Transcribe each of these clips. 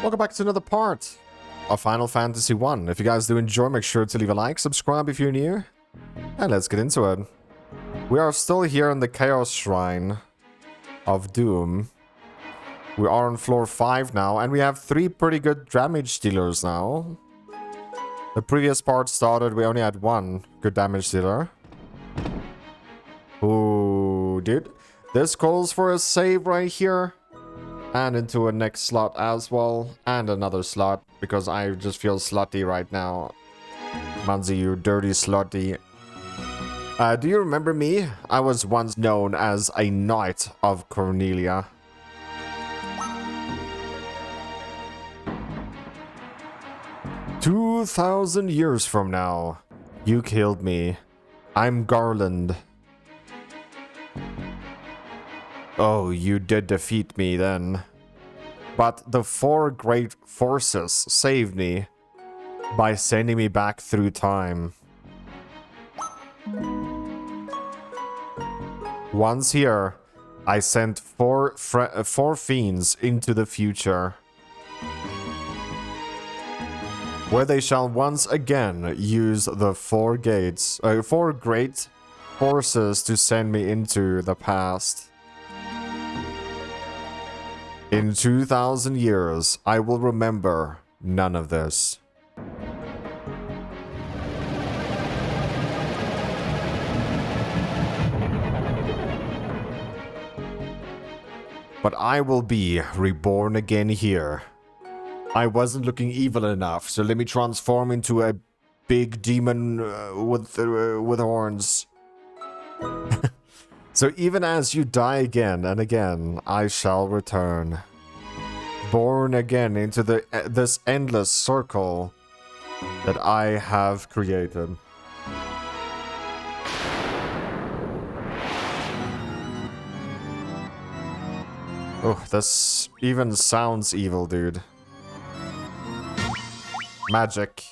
Welcome back to another part of Final Fantasy 1. If you guys do enjoy, make sure to leave a like, subscribe if you're new, and let's get into it. We are still here in the Chaos Shrine of Doom. We are on floor 5 now, and we have 3 pretty good damage dealers now. The previous part started, we only had 1 good damage dealer. Ooh, dude. This calls for a save right here. And into a next slot as well. And another slot, because I just feel slutty right now. Manzi, you dirty slutty. Do you remember me? I was once known as a Knight of Cornelia. "2,000 years from now, you killed me. I'm Garland." Oh, you did defeat me then. But the 4 great forces saved me by sending me back through time. Once here, I sent 4 fiends into the future, where they shall once again use the 4 great forces to send me into the past. In 2,000 years, I will remember none of this. But I will be reborn again here. I wasn't looking evil enough, so let me transform into a big demon with horns. So even as you die again and again, I shall return. Born again into this endless circle that I have created. Oh, this even sounds evil, dude. Magic.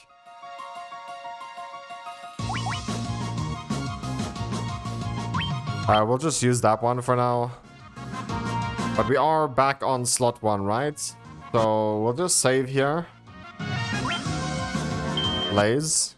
We'll just use that one for now. But we are back on slot 1, right? So we'll just save here. Blaze.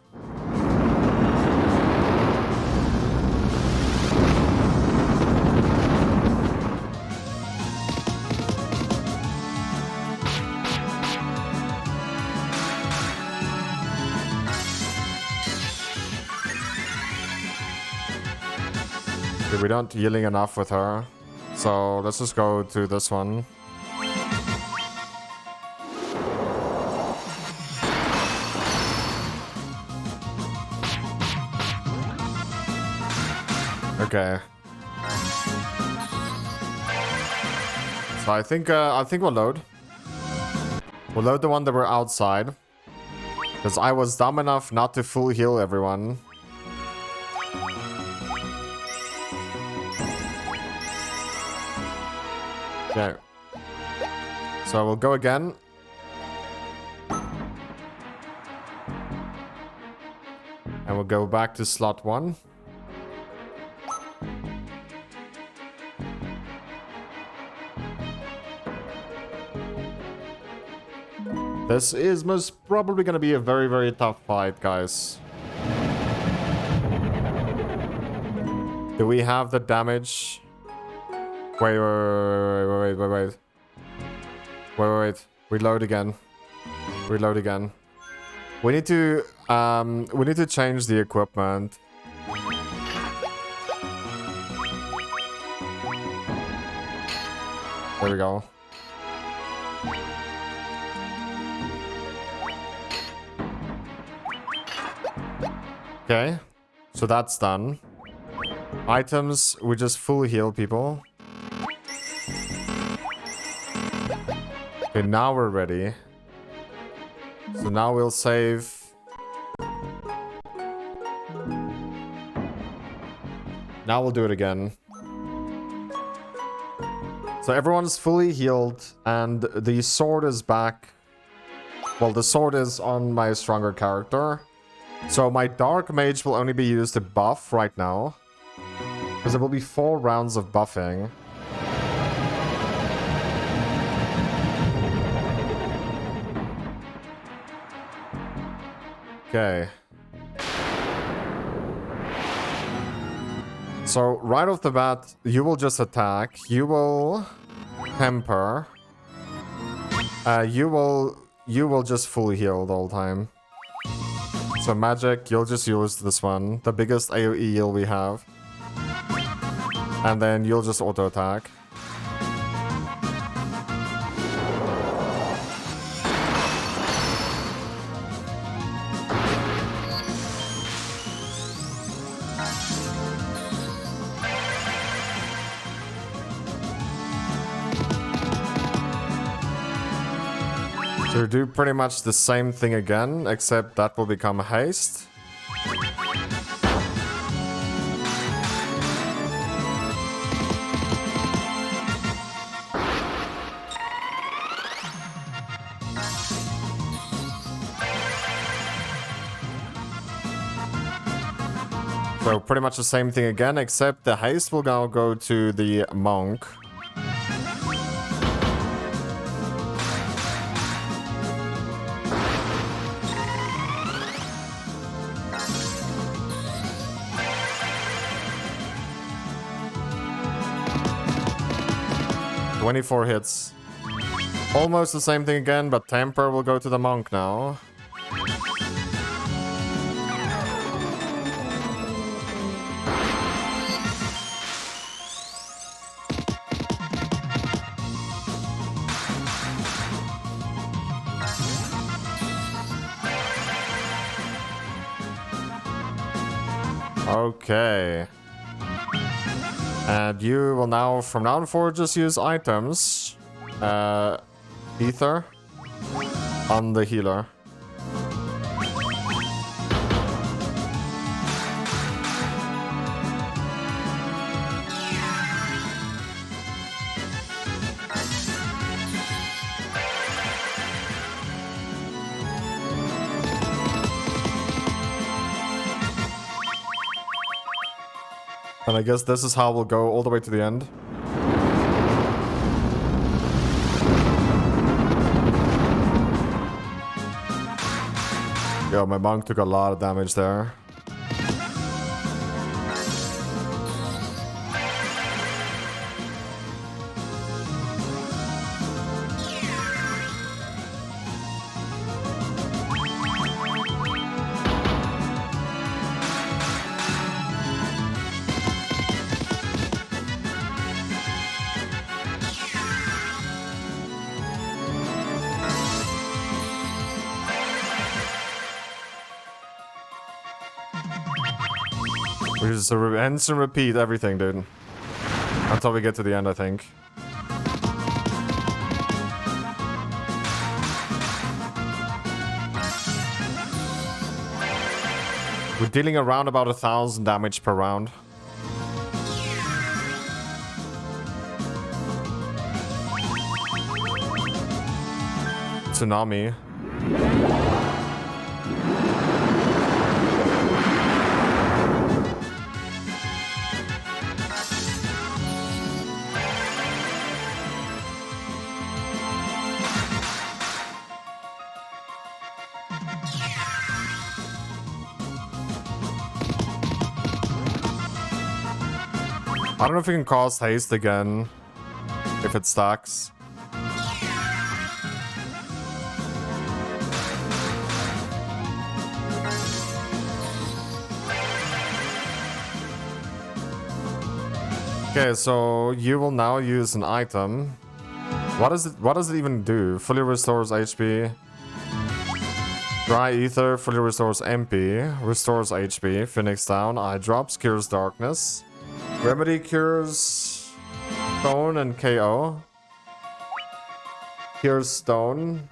We don't healing enough with her, so let's just go to this one. Okay. So I think we'll load. We'll load the one that we're outside, because I was dumb enough not to full heal everyone. Okay. So we'll go again. And we'll go back to slot 1. This is most probably going to be a very, very tough fight, guys. Do we have the damage? Wait. Reload again. We need to change the equipment. There we go. Okay. So that's done. Items, we just full heal people. Okay, now we're ready. So now we'll save. Now we'll do it again. So everyone's fully healed and the sword is back. Well, the sword is on my stronger character. So my dark mage will only be used to buff right now, because there will be 4 rounds of buffing. Okay. So right off the bat, you will just attack. You will temper. You will just full heal the whole time. So magic, you'll just use this one, the biggest AoE heal we have. And then you'll just auto attack. So you do pretty much the same thing again, except that will become haste. So pretty much the same thing again, except the haste will now go to the monk. "24 hits. Almost the same thing again, but temper will go to the monk now. Okay. And you will now, from now on forward, just use items. Ether on the healer. And I guess this is how we'll go all the way to the end. Yo, my monk took a lot of damage there. We just rinse and repeat everything, dude. Until we get to the end, I think. We're dealing around about 1,000 damage per round. Tsunami. I don't know if we can cast haste again, if it stacks. Okay, so you will now use an item. What does it even do? Fully restores HP. Dry Ether fully restores MP, restores HP, Phoenix down, eye drops, cures darkness. Remedy cures stone and KO. Cures stone.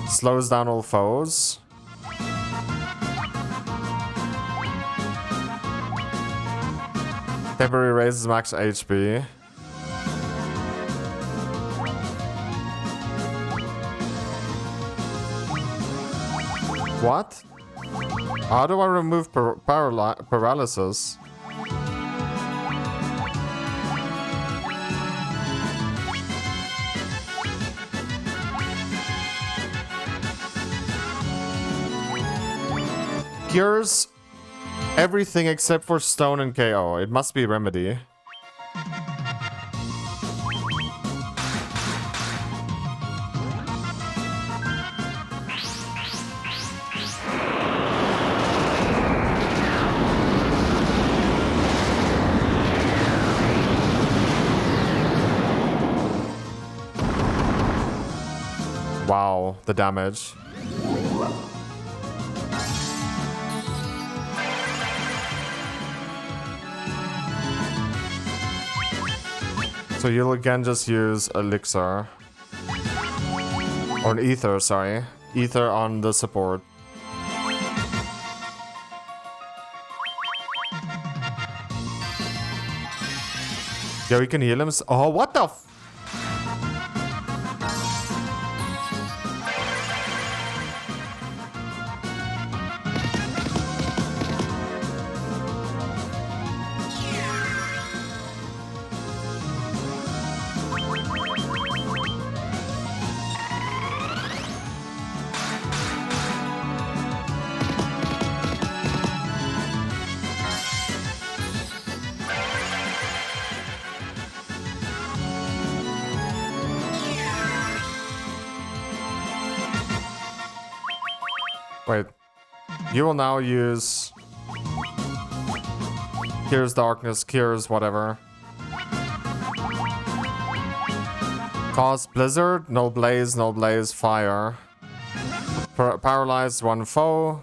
Slows down all foes. Temporary raises max HP. What? How do I remove paralysis? cures everything except for stone and KO. It must be remedy. Wow, the damage. So you'll again just use elixir. Or an ether, sorry. Ether on the support. Yeah, we can heal him. Oh, what the f— Wait. You will now use Cures Darkness, Cures whatever. Cause Blizzard, no Blaze, Fire. Paralyze one foe.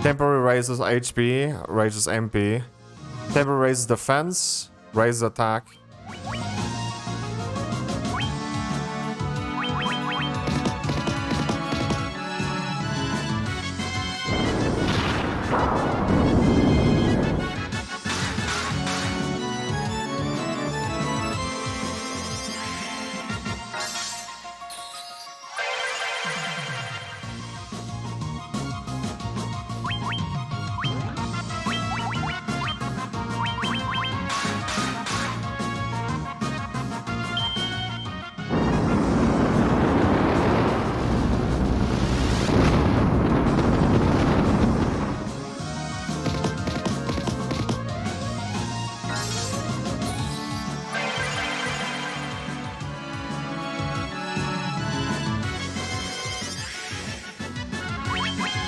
Temporary raises HP, raises MP. Temporary raises defense, raises attack.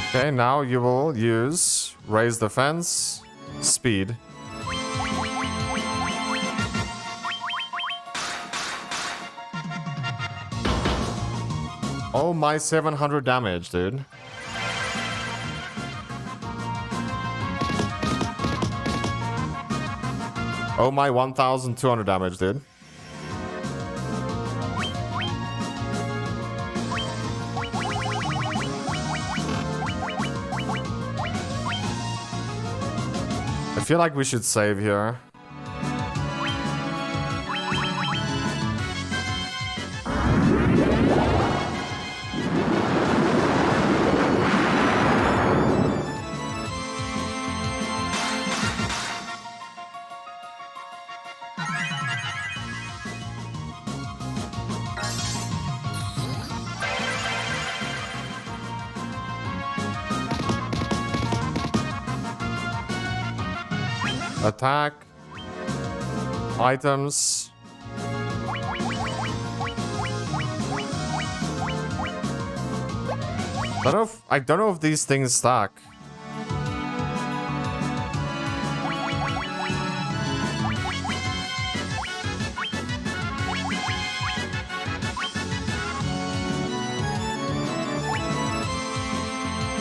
Okay, now you will use Raise Defense, Speed. Oh my, 700 damage, dude. Oh my, 1,200 damage, dude. I feel like we should save here. Attack. Items. I don't know if these things stack.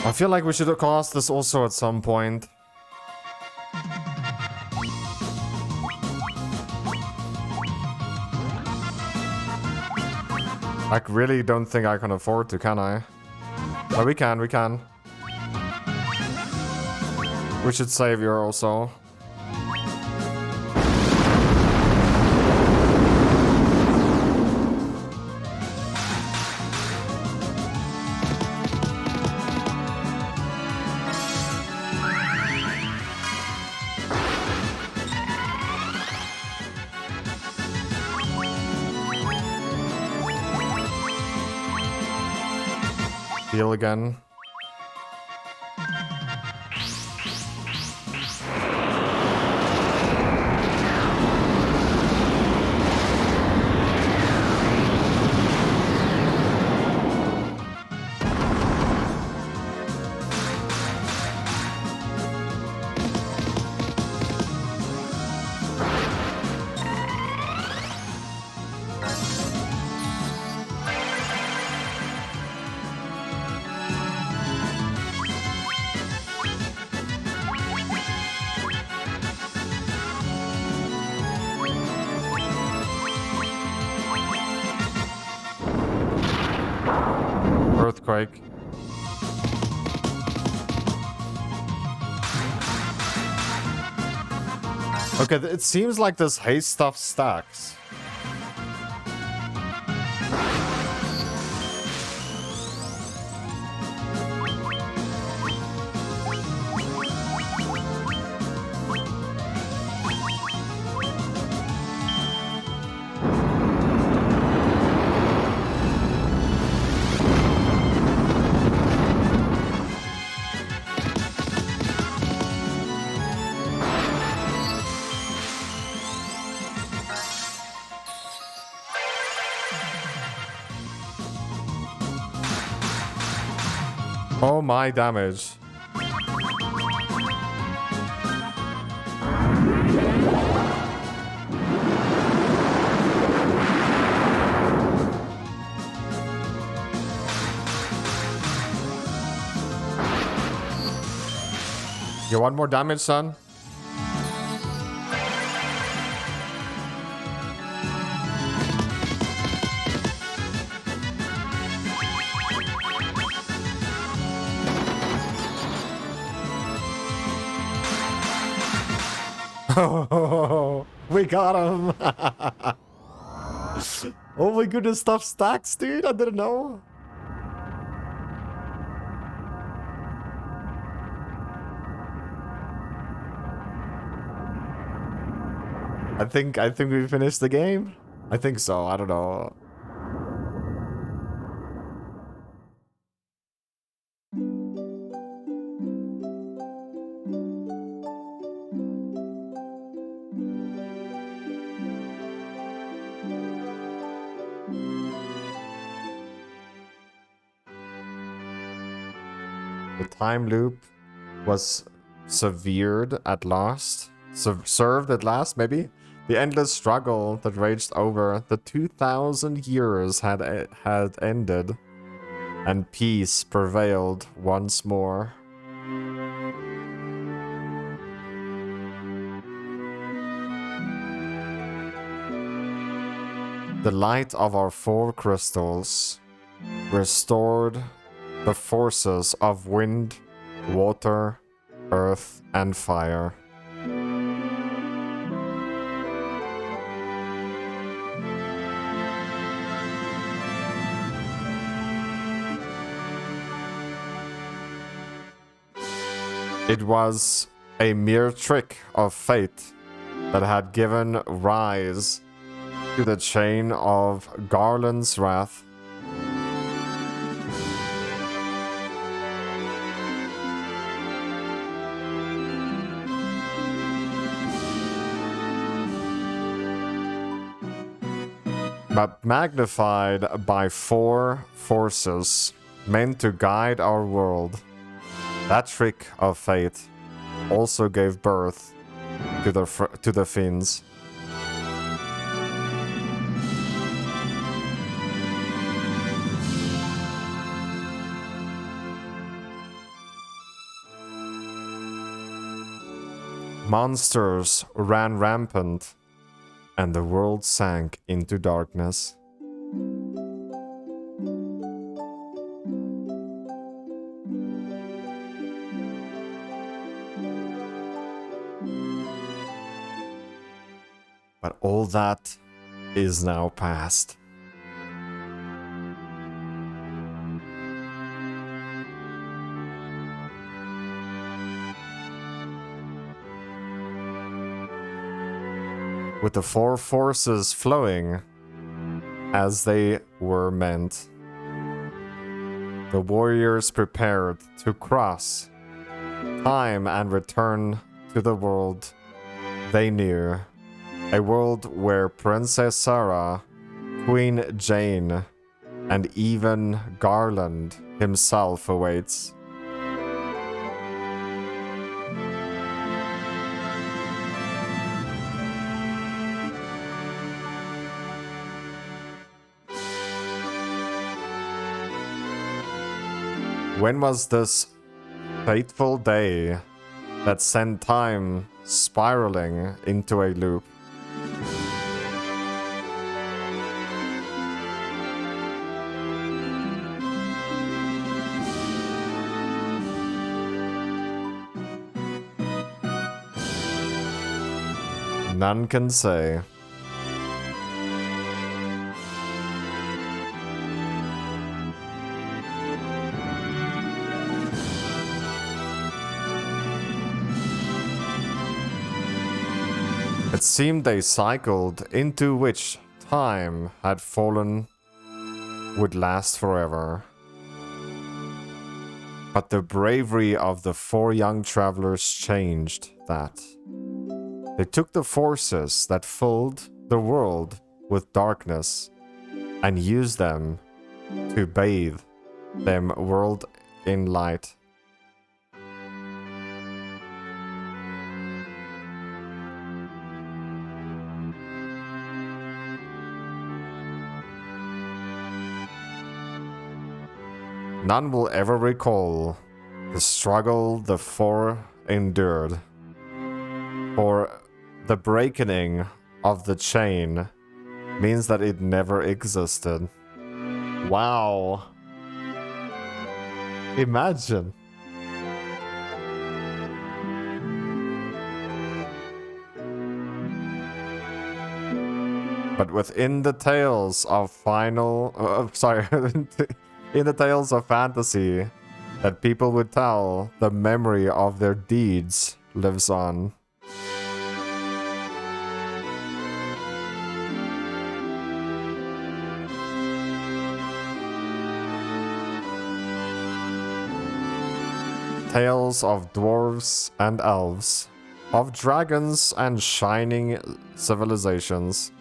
I feel like we should have cast this also at some point. I really don't think I can afford to, can I? Oh, we can. We should save here also. Heal again. Earthquake. Okay, it seems like this haze stuff stacks. Oh my damage. You want more damage, son? Oh, we got him. Oh my goodness, stuff stacks, dude. I didn't know. I think we finished the game. I think so. I don't know. The time loop was severed at last. Served at last, maybe? The endless struggle that raged over the 2,000 years had ended, and peace prevailed once more. The light of our four crystals restored the forces of wind, water, earth, and fire. It was a mere trick of fate that had given rise to the chain of Garland's wrath. But magnified by four forces meant to guide our world. That trick of fate also gave birth to the Finns. Monsters ran rampant, and the world sank into darkness. But all that is now past. With the four forces flowing as they were meant, the warriors prepared to cross time and return to the world they knew. A world where Princess Sarah, Queen Jane, and even Garland himself awaits. When was this fateful day that sent time spiraling into a loop? None can say. It seemed they cycled into which time had fallen would last forever. But the bravery of the four young travelers changed that. They took the forces that filled the world with darkness and used them to bathe them world in light. None will ever recall the struggle the four endured. For the breaking of the chain means that it never existed. Wow. Imagine. But within the tales of in the tales of fantasy that people would tell, the memory of their deeds lives on. Tales of dwarves and elves, of dragons and shining civilizations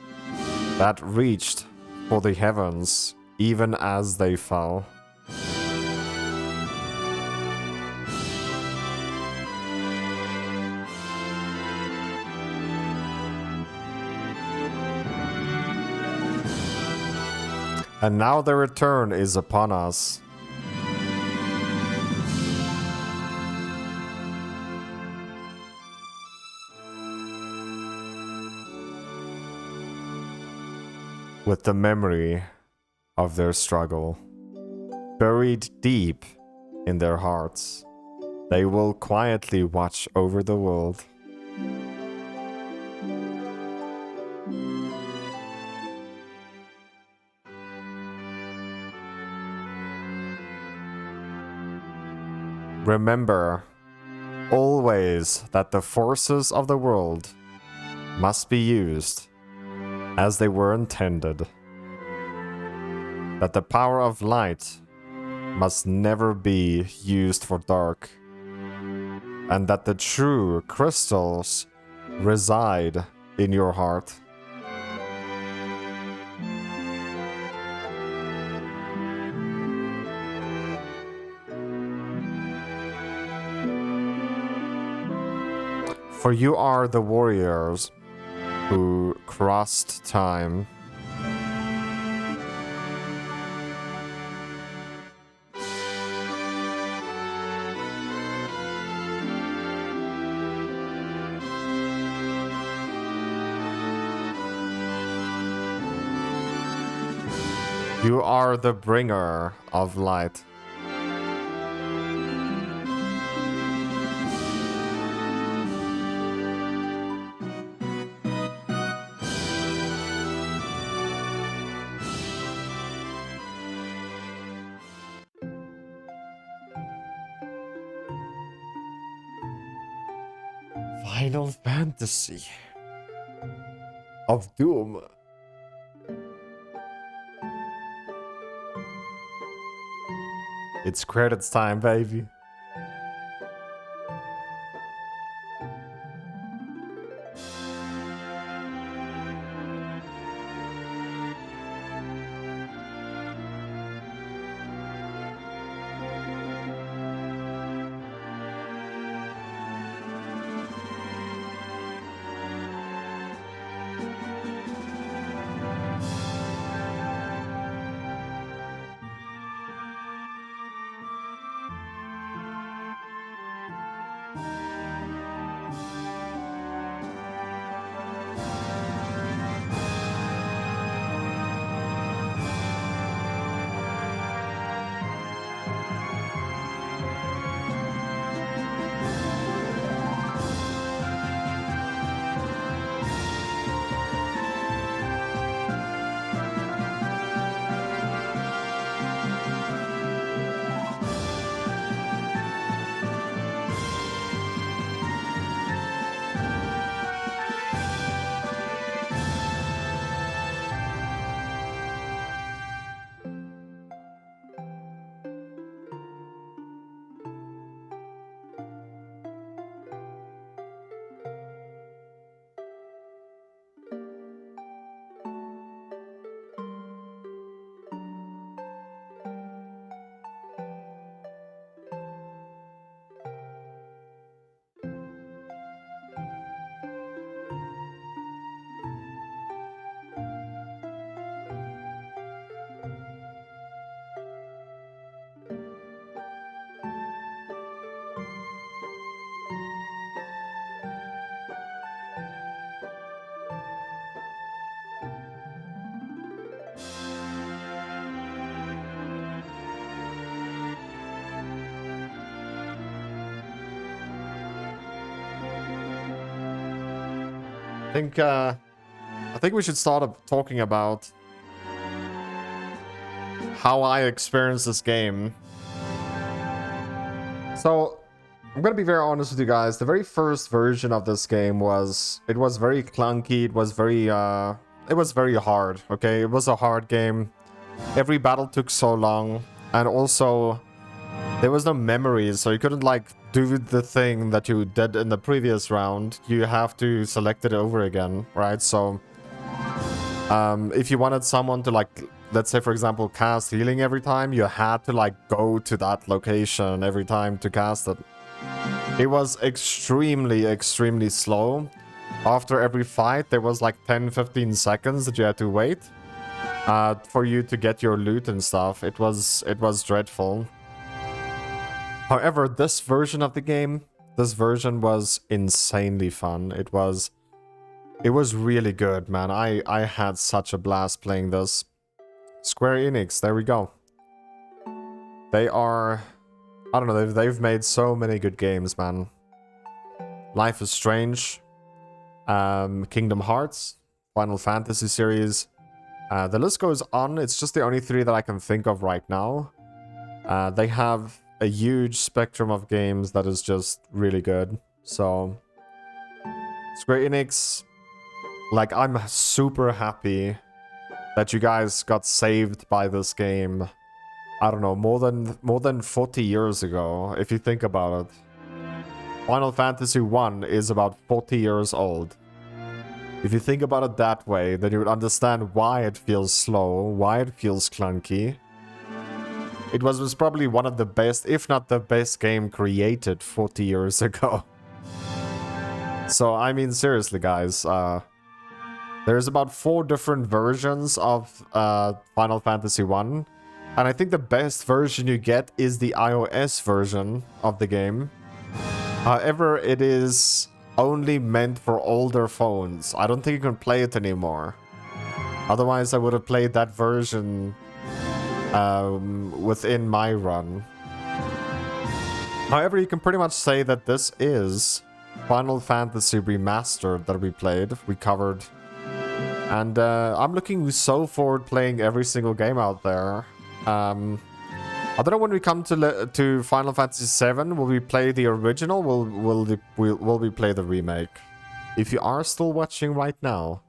that reached for the heavens even as they fell. And now their return is upon us. With the memory of their struggle buried deep in their hearts, they will quietly watch over the world. Remember always that the forces of the world must be used as they were intended. That the power of light must never be used for dark. And that the true crystals reside in your heart. For you are the warriors who crossed time. You are the bringer of light. Final Fantasy of Doom. It's credits time, baby. I think we should start talking about how I experienced this game. So, I'm gonna be very honest with you guys. The very first version of this game was very clunky. It was very hard. Okay, it was a hard game. Every battle took so long, and also there was no memories, so you couldn't like do the thing that you did in the previous round. You have to select it over again, right? So, if you wanted someone to like, let's say for example, cast healing every time, you had to like go to that location every time to cast it. It was extremely slow. After every fight, there was like 10-15 seconds that you had to wait for you to get your loot and stuff. It was dreadful. However, this version of the game, this version was insanely fun. It was really good, man. I had such a blast playing this. Square Enix, there we go. They are, I don't know, they've made so many good games, man. Life is Strange, Kingdom Hearts, Final Fantasy series. The list goes on. It's just the only three that I can think of right now. They have a huge spectrum of games that is just really good. So, Square Enix, like, I'm super happy that you guys got saved by this game. I don't know, more than 40 years ago, if you think about it. Final Fantasy 1 is about 40 years old. If you think about it that way, then you would understand why it feels slow, why it feels clunky. It was probably one of the best, if not the best game created 40 years ago. So, I mean, seriously, guys, there's about 4 different versions of Final Fantasy 1. And I think the best version you get is the iOS version of the game. However, it is only meant for older phones. I don't think you can play it anymore. Otherwise, I would have played that version within my run. However, you can pretty much say that this is Final Fantasy Remastered that we covered. And I'm looking so forward playing every single game out there. I don't know when we come to Final Fantasy VII, will we play the original? Will we play the remake? If you are still watching right now,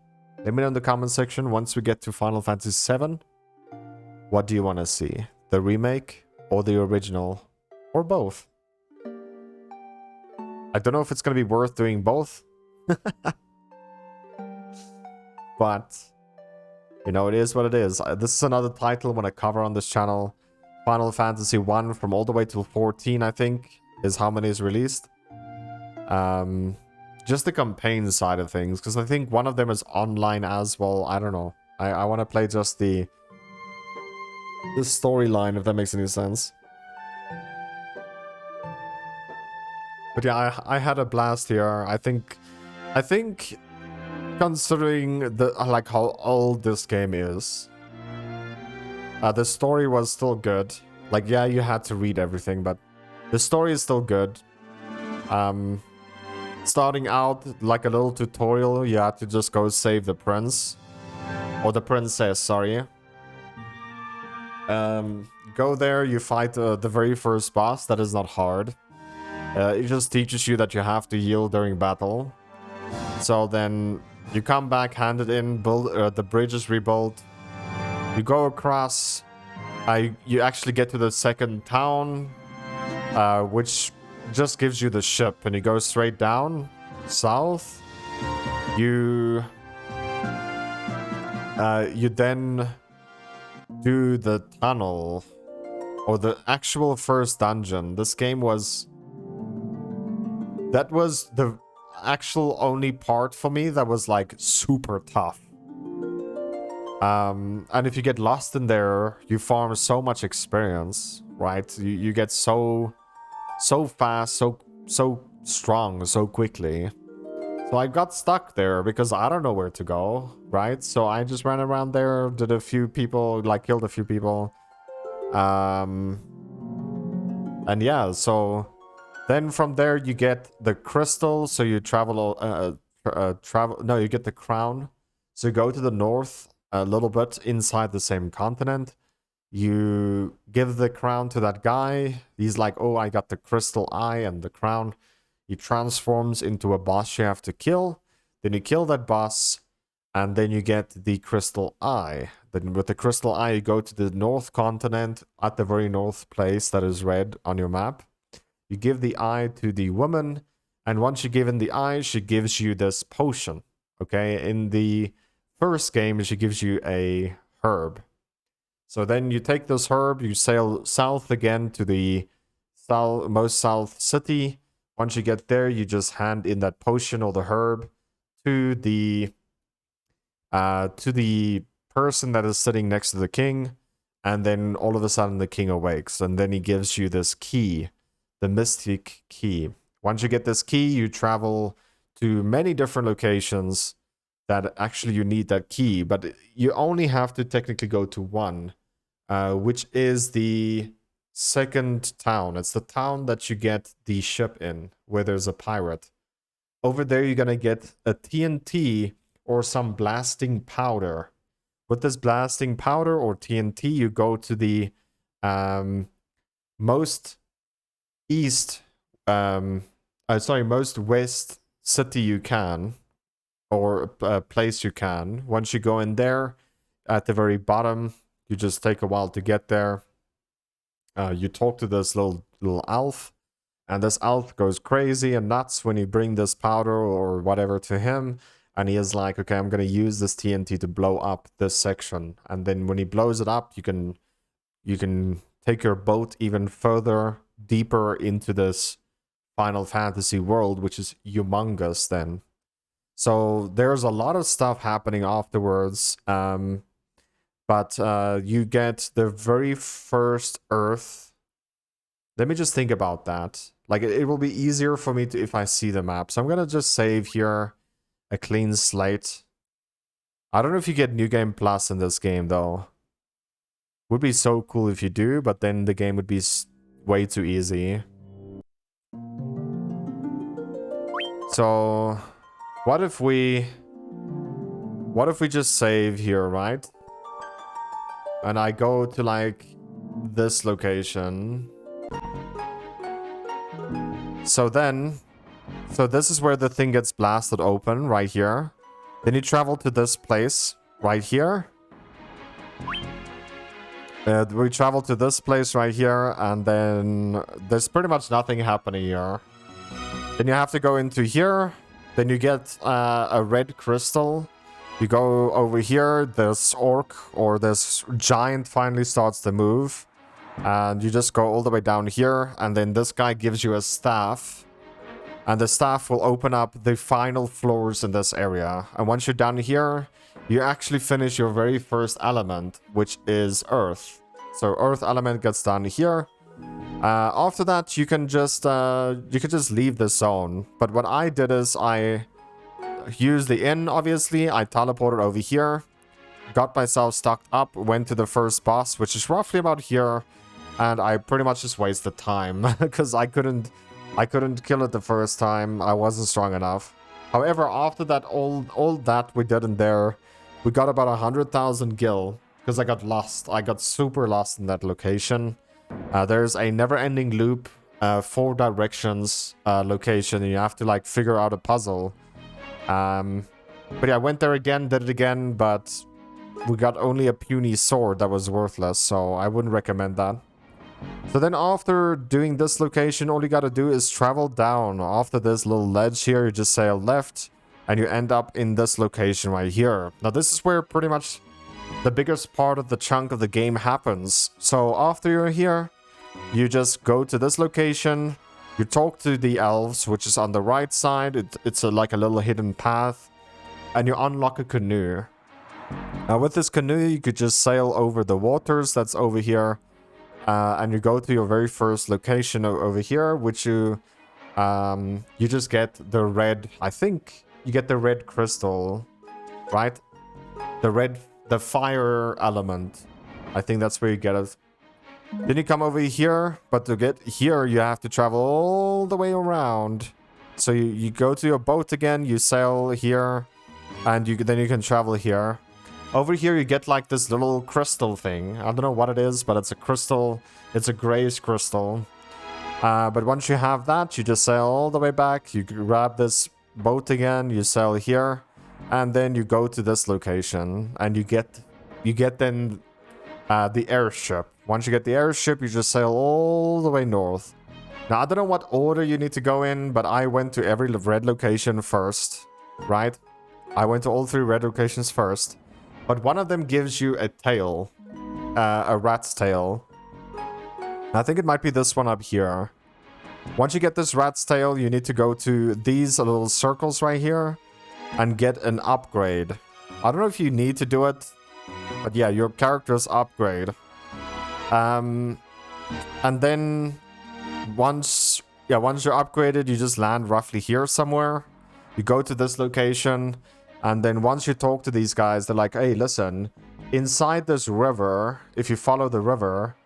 let me know in the comment section once we get to Final Fantasy VII. What do you want to see? The remake or the original? Or both? I don't know if it's going to be worth doing both. But, you know, it is what it is. This is another title I want to cover on this channel. Final Fantasy 1 from all the way till 14, I think, is how many is released. Just the campaign side of things, because I think one of them is online as well. I don't know. I want to play just the storyline, if that makes any sense. But yeah, I had a blast here. I think considering the like how old this game is, the story was still good. Like, yeah, you had to read everything, but the story is still good. Starting out like a little tutorial, you had to just go save the prince. Or the princess, sorry. Go there, you fight the very first boss. That is not hard. It just teaches you that you have to heal during battle. So then you come back, hand it in, build the bridge is rebuilt. You go across. You actually get to the second town, which just gives you the ship, and you go straight down south. You then do the tunnel, or the actual first dungeon. This game was the actual only part for me that was like super tough. And if you get lost in there, you farm so much experience, right? You get so fast, so strong, so quickly. So I got stuck there because I don't know where to go, right? So I just ran around there, did a few people, like killed a few people. And yeah, so then from there you get the crystal, so you travel travel. No, you get the crown. So you go to the north a little bit inside the same continent. You give the crown to that guy. He's like, oh, I got the crystal eye and the crown. He transforms into a boss you have to kill. Then you kill that boss, and then you get the crystal eye. Then with the crystal eye, you go to the north continent at the very north place that is red on your map. You give the eye to the woman, and once you give in the eye, she gives you this potion. Okay, in the first game, she gives you a herb. So then you take this herb, you sail south again to the most south city. Once you get there, you just hand in that potion or the herb to the person that is sitting next to the king, and then all of a sudden the king awakes, and then he gives you this key, the mystic key. Once you get this key, you travel to many different locations that actually you need that key, but you only have to technically go to one, which is the second town. It's the town that you get the ship in, where there's a pirate. Over there, you're gonna get a TNT or some blasting powder. With this blasting powder or TNT, you go to the most west city you can, or place you can. Once you go in there, at the very bottom, you just take a while to get there. You talk to this little elf, and this elf goes crazy and nuts when you bring this powder or whatever to him. And he is like, okay, I'm going to use this TNT to blow up this section. And then when he blows it up, you can take your boat even further, deeper into this Final Fantasy world, which is humongous then. So there's a lot of stuff happening afterwards. But you get the very first Earth. Let me just think about that. Like, it will be easier for me to if I see the map. So I'm going to just save here a clean slate. I don't know if you get New Game Plus in this game, though. Would be so cool if you do, but then the game would be way too easy. So, what if we just save here, right? And I go to, like, this location. So this is where the thing gets blasted open, right here. Then you travel to this place, right here. We travel to this place right here, and then there's pretty much nothing happening here. Then you have to go into here. Then you get a red crystal. You go over here, this orc or this giant finally starts to move. And you just go all the way down here, and then this guy gives you a staff. And the staff will open up the final floors in this area. And once you're down here, you actually finish your very first element, which is Earth. So Earth element gets down here. After that, you can just leave the zone. But what I did is I used the inn, obviously. I teleported over here, got myself stocked up, went to the first boss, which is roughly about here. And I pretty much just wasted time because I couldn't kill it the first time. I wasn't strong enough. However, after that, all that we did in there, we got about 100,000 gil because I got lost. I got super lost in that location. There's a never-ending loop, 4 directions location, and you have to like figure out a puzzle. But yeah, I went there again, did it again, but we got only a puny sword that was worthless, so I wouldn't recommend that. So then after doing this location, all you gotta do is travel down. After this little ledge here, you just sail left, and you end up in this location right here. Now this is where pretty much the biggest part of the chunk of the game happens. So after you're here, you just go to this location, you talk to the elves, which is on the right side. It's like a little hidden path, and you unlock a canoe. Now with this canoe, you could just sail over the waters that's over here. And you go to your very first location over here, which you just get the red, I think you get the red crystal, right? The fire element. I think that's where you get it. Then you come over here, but to get here, you have to travel all the way around. So you go to your boat again, you sail here, and then you can travel here. Over here you get like this little crystal thing. I don't know what it is, but it's a crystal. It's a grayish crystal. But once you have that, you just sail all the way back. You grab this boat again, you sail here, and then you go to this location, and you get then the airship. Once you get the airship, you just sail all the way north. Now, I don't know what order you need to go in, but I went to every red location first, right? I went to all 3 red locations first. But one of them gives you a tail, a rat's tail. I think it might be this one up here. Once you get this rat's tail, you need to go to these little circles right here and get an upgrade. I don't know if you need to do it, but yeah, your character's upgrade. And then once you're upgraded, you just land roughly here somewhere. You go to this location, and then once you talk to these guys, they're like, hey, listen, inside this river, if you follow the river,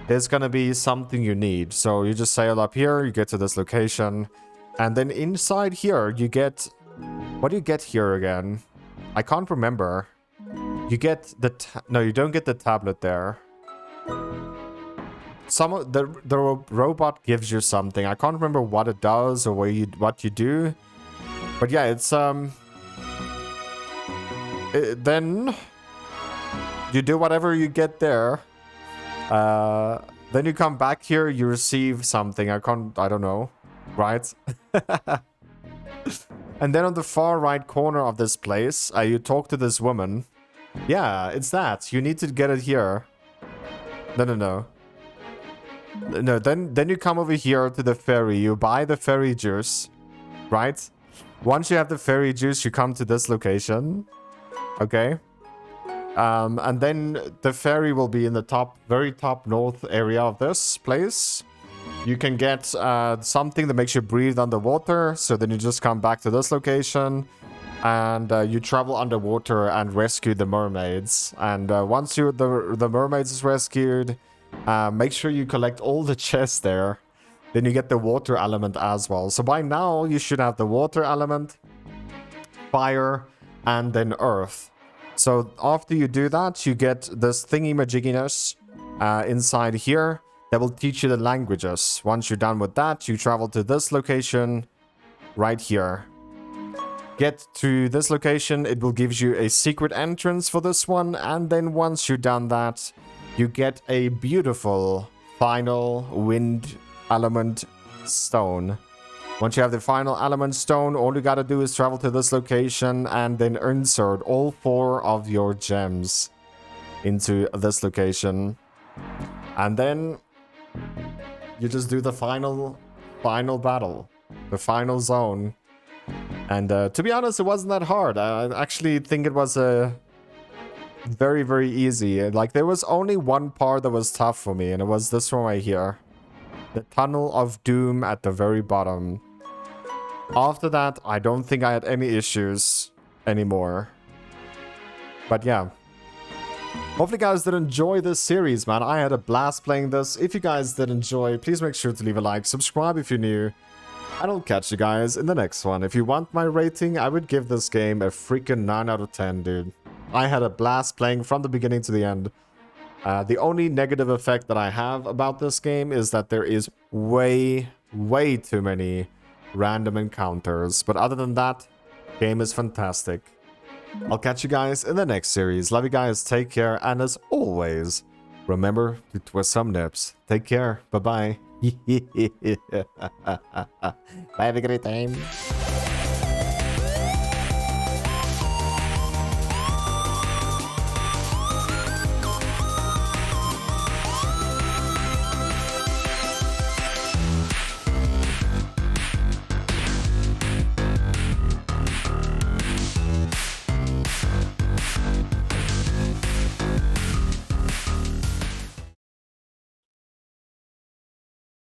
there's gonna be something you need. So you just sail up here, you get to this location, and then inside here, you get... What do you get here again? I can't remember. You get the... No, you don't get the tablet there. Some of the robot gives you something. I can't remember what it does or what you do. But yeah, it's... then you do whatever you get there. Then you come back here, you receive something. I don't know. Right? And then on the far right corner of this place, you talk to this woman. Yeah, it's that. You need to get it here. No. No, then you come over here to the ferry. You buy the ferry juice. Right? Once you have the ferry juice, you come to this location. Okay. And then the ferry will be in the very top north area of this place. You can get something that makes you breathe underwater. So then you just come back to this location. And you travel underwater and rescue the mermaids. And once the mermaids is rescued, make sure you collect all the chests there. Then you get the water element as well. So by now, you should have the water element, fire, and then earth. So after you do that, you get this thingy-majigginess inside here that will teach you the languages. Once you're done with that, you travel to this location right here. Get to this location, it will give you a secret entrance for this one. And then once you've done that, you get a beautiful final wind element stone. Once you have the final element stone, all you gotta do is travel to this location and then insert all 4 of your gems into this location. And then you just do the final battle, the final zone. And to be honest, it wasn't that hard. I actually think it was very, very easy. Like, there was only one part that was tough for me, and it was this one right here. The Tunnel of Doom at the very bottom. After that, I don't think I had any issues anymore. But yeah. Hopefully you guys did enjoy this series, man. I had a blast playing this. If you guys did enjoy, please make sure to leave a like, subscribe if you're new. And I'll catch you guys in the next one. If you want my rating, I would give this game a freaking 9 out of 10, dude. I had a blast playing from the beginning to the end. The only negative effect that I have about this game is that there is way too many random encounters. But other than that, game is fantastic. I'll catch you guys in the next series. Love you guys, take care, and as always, remember to twist some nips. Take care, bye-bye. Bye, have a great time.